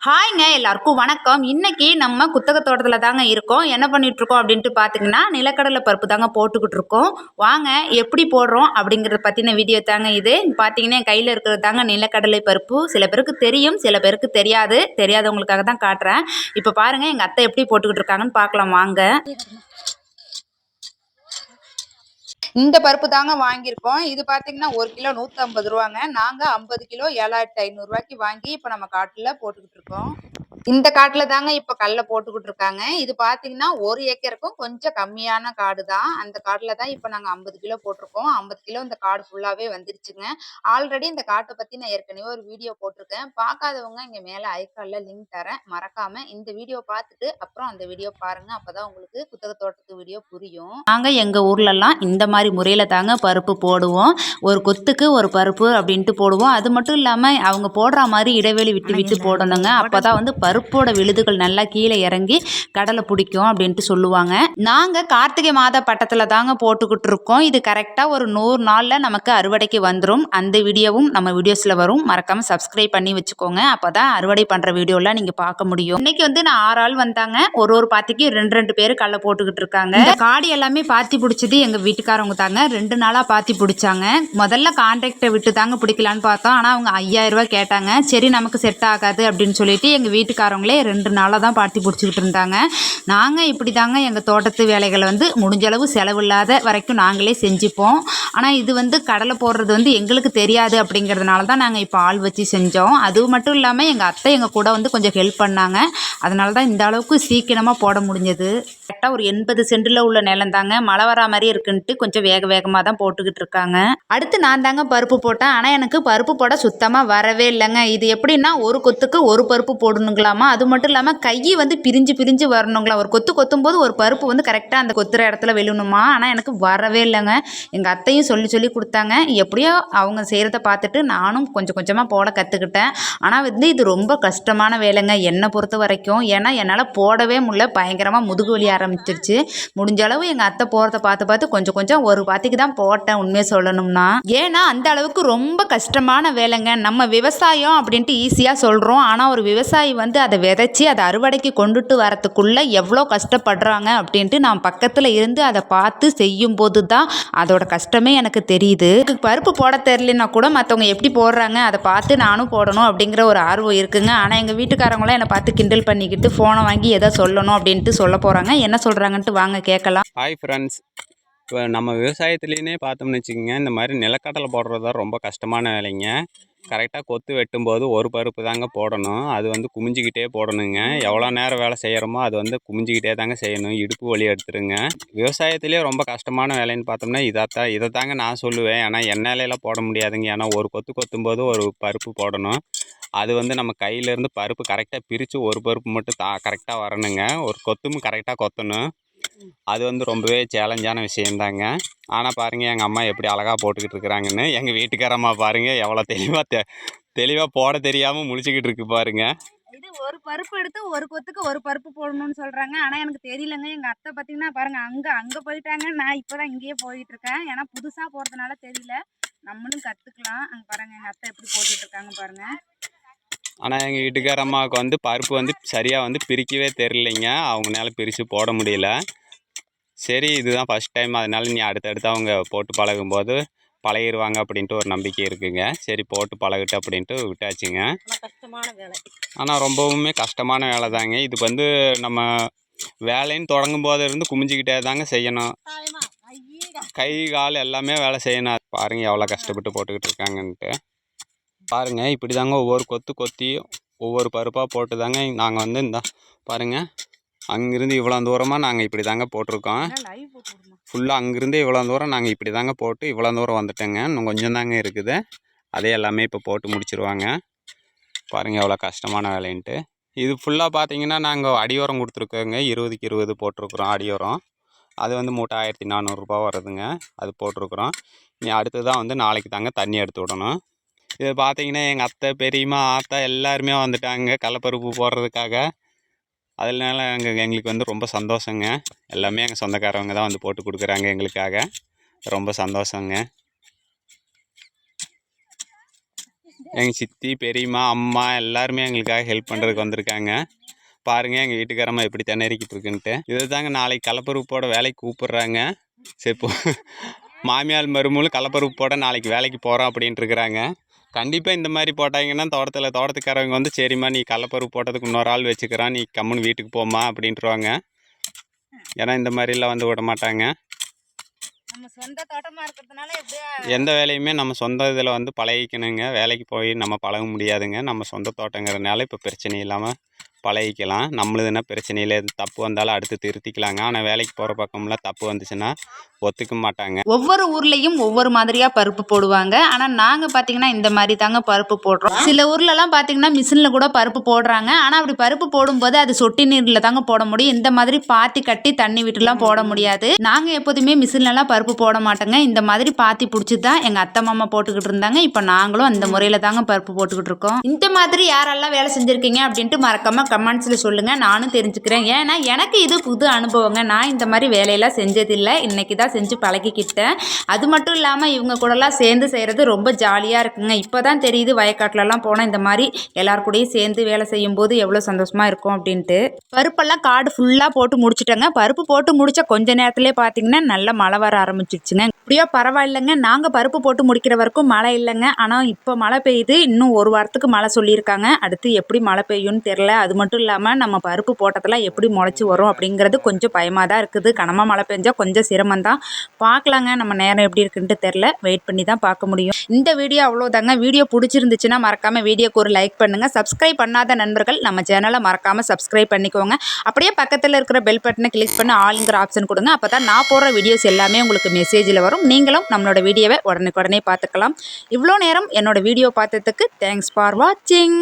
ஹாய்ங்க எல்லாருக்கும் வணக்கம். இன்னைக்கு நம்ம குத்தக தோட்டத்தில் தாங்க இருக்கோம். என்ன பண்ணிட்டு இருக்கோம் அப்படின்ட்டு பார்த்தீங்கன்னா, நிலக்கடலை பருப்பு தாங்க போட்டுக்கிட்டு இருக்கோம். வாங்க எப்படி போடுறோம் அப்படிங்கிறத பற்றின வீடியோ தாங்க இது. பார்த்தீங்கன்னா என் கையில் இருக்கிறது தாங்க நிலக்கடலை பருப்பு. சில பேருக்கு தெரியும், சில பேருக்கு தெரியாது. தெரியாதவங்களுக்காக தான் காட்டுறேன். இப்போ பாருங்கள் எங்கள் அத்தை எப்படி போட்டுக்கிட்டு இருக்காங்கன்னு பார்க்கலாம் வாங்க. இந்த பருப்பு தாங்க வாங்கியிருக்கோம். இது பார்த்தீங்கன்னா 1 கிலோ 150 ரூபாங்க. நாங்கள் 50 கிலோ 7500 ரூபாய்க்கு வாங்கி இப்போ நம்ம காட்டில் போட்டுக்கிட்டு இருக்கோம். இந்த காட்டுல தாங்க இப்ப கல்ல போட்டுக்கிட்டு இருக்காங்க. இது பாத்தீங்கன்னா 1 ஏக்கருக்கும் கொஞ்சம் கம்மியான காடு தான். அந்த காட்டுல தான் இப்ப நாங்க 50 கிலோ போட்டிருக்கோம். 50 கிலோ இந்த காடு ஃபுல்லாவே வந்துருச்சுங்க. ஆல்ரெடி இந்த காட்டை பத்தி நான் ஏற்கனவே ஒரு வீடியோ போட்டிருக்கேன். பார்க்காதவங்க இங்க மேல ஐகான்ல லிங்க் தரேன். மறக்காம இந்த வீடியோ பார்த்துட்டு அப்புறம் அந்த வீடியோ பாருங்க. அப்பதான் உங்களுக்கு குத்தக தோட்டத்து வீடியோ புரியும். நாங்க எங்க ஊர்லலாம் இந்த மாதிரி முறையில தாங்க பருப்பு போடுவோம். ஒரு கொத்துக்கு ஒரு பருப்பு அப்படின்ட்டு போடுவோம். அது மட்டும் இல்லாம அவங்க போடுற மாதிரி இடைவெளி விட்டு விட்டு போடணுங்க. அப்பதான் வந்து பருப்போட விழுதுகள் நல்லா கீழே இறங்கி கடலை பிடிக்கும் அப்படின்ட்டு சொல்லுவாங்க. நாங்கள் கார்த்திகை மாத பட்டத்தில் தாங்க போட்டுக்கிட்டு இருக்கோம். இது கரெக்டாக ஒரு 100 நாளில் நமக்கு அறுவடைக்கு வந்துடும். அந்த வீடியோவும் நம்ம வீடியோஸில் வரும். மறக்காமல் சப்ஸ்கிரைப் பண்ணி வச்சுக்கோங்க. அப்போ தான் அறுவடை பண்ணுற வீடியோலாம் நீங்கள் பார்க்க முடியும். இன்னைக்கு வந்து நான் 6 ஆள் வந்தாங்க. ஒரு பாத்திக்கு 2 பேர் கடலை போட்டுக்கிட்டு இருக்காங்க. இந்த காடி எல்லாமே பாத்தி பிடிச்சது எங்கள் வீட்டுக்காரவங்க தாங்க. 2 நாளாக பாத்தி பிடிச்சாங்க. முதல்ல கான்ட்ராக்டை விட்டு தாங்க பிடிக்கலான்னு பார்த்தோம். ஆனால் அவங்க 5000 ரூபாய் கேட்டாங்க. சரி நமக்கு செட் ஆகாது அப்படின்னு சொல்லிட்டு எங்கள் வீட்டுக்காரங்களே 2 நாளாக தான் பாத்தி பிடிச்சிக்கிட்டு இருந்தாங்க. நாங்கள் இப்படி தாங்க எங்கள் தோட்டத்து வேலைகளை வந்து முடிஞ்சளவு செலவில்லாத வரைக்கும் நாங்களே செஞ்சுப்போம். ஆனால் இது வந்து கடலை போடுறது வந்து எங்களுக்கு தெரியாது அப்படிங்கிறதுனால தான் நாங்கள் இப்போ ஆள் வச்சு செஞ்சோம். அது மட்டும் இல்லாமல் எங்கள் அத்தை எங்கள் கூட வந்து கொஞ்சம் ஹெல்ப் பண்ணாங்க. அதனால தான் இந்த அளவுக்கு சீக்கிரமாக போட முடிஞ்சது. கரெக்டாக ஒரு 80 சென்டில் உள்ள நிலம் தாங்க. மழை வரா மாதிரி இருக்குன்ட்டு கொஞ்சம் வேகமாக தான் போட்டுக்கிட்டு இருக்காங்க. அடுத்து நான் தாங்க பருப்பு போட்டேன். ஆனால் எனக்கு பருப்பு போட சுத்தமாக வரவே இல்லைங்க. இது எப்படின்னா ஒரு கொத்துக்கு ஒரு பருப்பு போடணுங்களாமா. அது மட்டும் இல்லாமல் கை வந்து பிரிஞ்சு வரணுங்களா. ஒரு கொத்து கொத்தும் போது ஒரு பருப்பு வந்து கரெக்டாக அந்த கொத்துற இடத்துல விழணுமா. ஆனால் எனக்கு வரவே இல்லைங்க. எங்கள் அத்தையும் சொல்லி கொடுத்தாங்க. எப்படியோ அவங்க செய்கிறத பார்த்துட்டு நானும் கொஞ்சம் கொஞ்சமாக போட கற்றுக்கிட்டேன். ஆனால் வந்து இது ரொம்ப கஷ்டமான வேலைங்க என்னை பொறுத்த வரைக்கும். ஏன்னா என்னால் போடவே முடியல. பயங்கரமாக முதுகு வலி ஆரம்பிச்சிருச்சு. முடிஞ்ச அளவு எங்கள் அத்தை போகிறத பார்த்து கொஞ்சம் ஒரு பாத்திக்கு தான் போட்டேன் உண்மையை சொல்லணும்னா. ஏன்னா அந்த அளவுக்கு ரொம்ப கஷ்டமான வேலைங்க. நம்ம விவசாயம் அப்படின்ட்டு ஈஸியாக சொல்கிறோம். ஆனால் ஒரு விவசாயி வந்து அதை விதைச்சி அதை அறுவடைக்கு கொண்டுட்டு வரத்துக்குள்ளே எவ்வளோ கஷ்டப்படுறாங்க அப்படின்ட்டு நான் பக்கத்தில் இருந்து அதை பார்த்து செய்யும்போது தான் அதோட கஷ்டமே எனக்கு தெரியுது. பருப்பு போட தெரியலனா கூட மற்றவங்க எப்படி போடுறாங்க அதை பார்த்து நானும் போடணும் அப்படிங்கிற ஒரு ஆர்வம் இருக்குங்க. ஆனால் எங்கள் வீட்டுக்காரங்களாம் என்னை பார்த்து கிண்டல் பண்ணிக்கிட்டு ஃபோனை வாங்கி எதை சொல்லணும் அப்படின்ட்டு சொல்ல போகிறாங்க. என்ன சொல்கிறாங்கன்ட்டு வாங்க கேட்கலாம். ஹாய் ஃப்ரெண்ட்ஸ், இப்போ நம்ம விவசாயத்துலேயே பார்த்தோம்னு வச்சுக்கோங்க, இந்த மாதிரி நிலக்கடலை போடுறது தான் ரொம்ப கஷ்டமான வேலைங்க. கரெக்டாக கொத்து வெட்டும்போது ஒரு பருப்பு தாங்க போடணும். அது வந்து குமிஞ்சிக்கிட்டே போடணுங்க. எவ்வளோ நேரம் வேலை செய்கிறோமோ அது வந்து குமிஞ்சிக்கிட்டே தாங்க செய்யணும். இடுப்பு வலி எடுத்துருங்க. விவசாயத்துலேயே ரொம்ப கஷ்டமான வேலைன்னு பார்த்தோம்னா இதை தாங்க நான் சொல்லுவேன். ஏன்னா எண்ணெயிலலாம் போட முடியாதுங்க. ஏன்னா ஒரு கொத்து கொத்தும்போது ஒரு பருப்பு போடணும். அது வந்து நம்ம கையிலேருந்து பருப்பு கரெக்டாக பிரித்து ஒரு பருப்பு மட்டும் கரெக்டாக வரணுங்க. ஒரு கொத்தும் கரெக்டாக கொத்தணும். அது வந்து ரொம்பவே சேலஞ்சான விஷயந்தாங்க. ஆனால் பாருங்கள் எங்கள் அம்மா எப்படி அழகாக போட்டுக்கிட்டு இருக்கிறாங்கன்னு. எங்கள் வீட்டுக்காரம்மா பாருங்கள் எவ்வளோ தெளிவாக போட தெரியாமல் முழிச்சிக்கிட்டு இருக்கு பாருங்க. இது ஒரு பருப்பு எடுத்து ஒரு கொத்துக்கு ஒரு பருப்பு போடணும்னு சொல்கிறாங்க. ஆனால் எனக்கு தெரியலங்க. எங்கள் அத்தை பார்த்தீங்கன்னா பாருங்கள் அங்கே போயிட்டாங்க. நான் இப்போ தான் இங்கேயே போயிட்டுருக்கேன். ஏன்னா புதுசாக போகிறதுனால தெரியல. நம்மளும் கற்றுக்கலாம். அங்கே பாருங்கள் எங்கள் அத்தை எப்படி போட்டுட்ருக்காங்க பாருங்கள். ஆனால் எங்கள் வீட்டுக்காரம்மாவுக்கு வந்து பருப்பு வந்து சரியாக வந்து பிரிக்கவே தெரியலைங்க. அவங்களால பிரித்து போட முடியல. சரி இதுதான் ஃபஸ்ட் டைம், அதனால நீ அடுத்தடுத்து அவங்க போட்டு பழகும்போது பழகிடுவாங்க அப்படின்ட்டு ஒரு நம்பிக்கை இருக்குங்க. சரி போட்டு பழகட்டு அப்படின்ட்டு விட்டாச்சுங்க. கஷ்டமான வேலை. ஆனால் ரொம்பவுமே கஷ்டமான வேலை தாங்க. இது வந்து நம்ம வேலைன்னு தொடங்கும் போது இருந்து குமிஞ்சிக்கிட்டே தாங்க செய்யணும். கை கால் எல்லாமே வேலை செய்யணும். பாருங்கள் எவ்வளோ கஷ்டப்பட்டு போட்டுக்கிட்டு இருக்காங்கன்ட்டு. பாருங்கள் இப்படி தாங்க ஒவ்வொரு கொத்தி ஒவ்வொரு பருப்பாக போட்டு தாங்க நாங்கள் வந்து இந்த பாருங்கள் அங்கேருந்து இவ்வளோ தூரமாக நாங்கள் இப்படி தாங்க போட்டிருக்கோம். ஃபுல்லாக அங்கேருந்து இவ்வளோ தூரம் நாங்கள் இப்படி தாங்க போட்டு இவ்வளோ தூரம் வந்துட்டோங்க. இன்னும் கொஞ்சம் தாங்க இருக்குது. அதே எல்லாமே இப்போ போட்டு முடிச்சிருவாங்க. பாருங்கள் எவ்வளோ கஷ்டமான வேலைன்ட்டு. இது ஃபுல்லாக பார்த்தீங்கன்னா நாங்கள் அடியோரம் கொடுத்துருக்கோங்க. 20க்கு 20 போட்டிருக்குறோம் அடியோரம். அது வந்து மூட்டை 1400 ரூபா வருதுங்க. அது போட்டிருக்குறோம். இனி அடுத்து தான் வந்து நாளைக்கு தாங்க தண்ணி எடுத்து விடணும். இது பார்த்தீங்கன்னா எங்கள் அத்தை பெரியம்மா ஆத்தா எல்லாருமே வந்துட்டாங்க கடலப்பருப்பு போடுறதுக்காக. அதனால எங்களுக்கு வந்து ரொம்ப சந்தோஷங்க. எல்லாமே எங்கள் சொந்தக்காரவங்க தான் வந்து போட்டு கொடுக்குறாங்க எங்களுக்காக. ரொம்ப சந்தோஷங்க. எங்கள் சித்தி பெரியம்மா அம்மா எல்லாருமே எங்களுக்காக ஹெல்ப் பண்ணுறதுக்கு வந்திருக்காங்க. பாருங்கள் எங்கள் வீட்டுக்காரம்மா எப்படி திணறிக்கிட்டு இருக்குன்ட்டு. இது தாங்க நாளைக்கு கலப்பருப்பு போட வேலைக்கு கூப்பிட்றாங்க. சரி இப்போ மாமியார் மருமகளும் கலப்பருப்பு போட நாளைக்கு வேலைக்கு போகிறோம் அப்படின்ட்டு இருக்கிறாங்க. கண்டிப்பாக இந்த மாதிரி போட்டாங்கன்னா தோட்டத்துக்காரவங்க வந்து சரிம்மா நீ கலப்பருப்பு போட்டதுக்கு இன்னொரு ஆள் வச்சுக்கிறான், நீ கம்முன்னு வீட்டுக்கு போமா அப்படின்ட்டுருவாங்க. ஏன்னா இந்த மாதிரிலாம் வந்து விட மாட்டாங்க. நம்ம சொந்த தோட்டமா இருக்கிறதுனால எப்படியா எந்த வேலையுமே நம்ம சொந்த இதில் வந்து பழகிக்கணுங்க. வேலைக்கு போய் நம்ம பழக முடியாதுங்க. நம்ம சொந்த தோட்டங்கிறதுனால இப்போ பிரச்சனை இல்லாமல் பழகிக்கலாம். நம்மளுதுன்னா பிரச்சனை இல்லை, தப்பு வந்தாலும் அடுத்து திருத்திக்கலாங்க. ஆனால் வேலைக்கு போகிற பக்கம்லாம் தப்பு வந்துச்சுன்னா ஒத்துக்க மாட்டாங்க. ஒவ்வொரு ஊர்லேயும் ஒவ்வொரு மாதிரியாக பருப்பு போடுவாங்க. ஆனால் நாங்கள் பார்த்தீங்கன்னா இந்த மாதிரி தாங்க பருப்பு போடுறோம். சில ஊர்லலாம் பார்த்தீங்கன்னா மிஷினில் கூட பருப்பு போடுறாங்க. ஆனால் அப்படி பருப்பு போடும்போது அது சொட்டி நீரில் தாங்க போட முடியும். இந்த மாதிரி பாத்தி கட்டி தண்ணி விட்டுலாம் போட முடியாது. நாங்கள் எப்போதுமே மிஷின்லலாம் பருப்பு போட மாட்டோங்க. இந்த மாதிரி பாத்தி பிடிச்சி தான் எங்கள் அத்தை மாமா போட்டுக்கிட்டு இருந்தாங்க. இப்போ நாங்களும் அந்த முறையில் தாங்க பருப்பு போட்டுக்கிட்டு இருக்கோம். இந்த மாதிரி யாரெல்லாம் வேலை செஞ்சுருக்கீங்க அப்படின்ட்டு மறக்காமல் கமெண்ட்ஸில் சொல்லுங்கள், நானும் தெரிஞ்சுக்கிறேன். ஏன்னா எனக்கு இது புது அனுபவங்க. நான் இந்த மாதிரி வேலையெல்லாம் செஞ்சதில்லை, இன்றைக்கி தான் செஞ்சு பழகிக்கிட்டேன். அது மட்டும் இல்லாமல் இவங்க கூடலாம் சேர்ந்து செய்கிறது ரொம்ப ஜாலியாக இருக்குங்க. இப்போ தான் தெரியுது வயக்காட்டிலலாம் போனால் இந்த மாதிரி எல்லார் கூடயும் சேர்ந்து வேலை செய்யும்போது எவ்வளோ சந்தோஷமாக இருக்கும் அப்படின்ட்டு. பருப்பெல்லாம் காடு ஃபுல்லாக போட்டு முடிச்சுட்டேங்க. பருப்பு போட்டு முடிச்ச கொஞ்ச நேரத்துலேயே பார்த்தீங்கன்னா நல்லா மழை வர ஆரம்பிச்சிருச்சுங்க. இப்படியோ பரவாயில்லைங்க. நாங்கள் பருப்பு போட்டு முடிக்கிற வரைக்கும் மழை இல்லைங்க. ஆனால் இப்போ மழை பெய்யுது. இன்னும் ஒரு வாரத்துக்கு மழை சொல்லியிருக்காங்க. அடுத்து எப்படி மழை பெய்யும்னு தெரில. அது மட்டும் இல்லாமல் நம்ம பருப்பு போட்டதெல்லாம் எப்படி முளைச்சி வரும் அப்படிங்கிறது கொஞ்சம் பயமாக தான் இருக்குது. கனமாக மழை பெஞ்சால் கொஞ்சம் சிரமம்தான். பார்க்கலாங்க, நம்ம நேரம் எப்படி இருக்குன்ட்டு தெரில, வெயிட் பண்ணி தான் பார்க்க முடியும். இந்த வீடியோ அவ்வளோதாங்க. வீடியோ பிடிச்சிருந்துச்சுன்னா மறக்காமல் வீடியோக்கு ஒரு லைக் பண்ணுங்கள். சப்ஸ்கிரைப் பண்ணாத நண்பர்கள் நம்ம சேனலை மறக்காமல் சப்ஸ்கிரைப் பண்ணிக்கோங்க. அப்படியே பக்கத்தில் இருக்கிற பெல் பட்டனை கிளிக் பண்ணி ஆளுங்கிற ஆப்ஷன் கொடுங்க. அப்போ தான் நான் போடுற வீடியோஸ் எல்லாமே உங்களுக்கு மெசேஜில் வரும். நீங்களும் நம்மளோட வீடியோவை உடனே பார்த்துக்கலாம். இவ்வளோ நேரம் என்னோட வீடியோ பார்த்ததுக்கு தேங்க்ஸ் ஃபார் வாட்சிங்.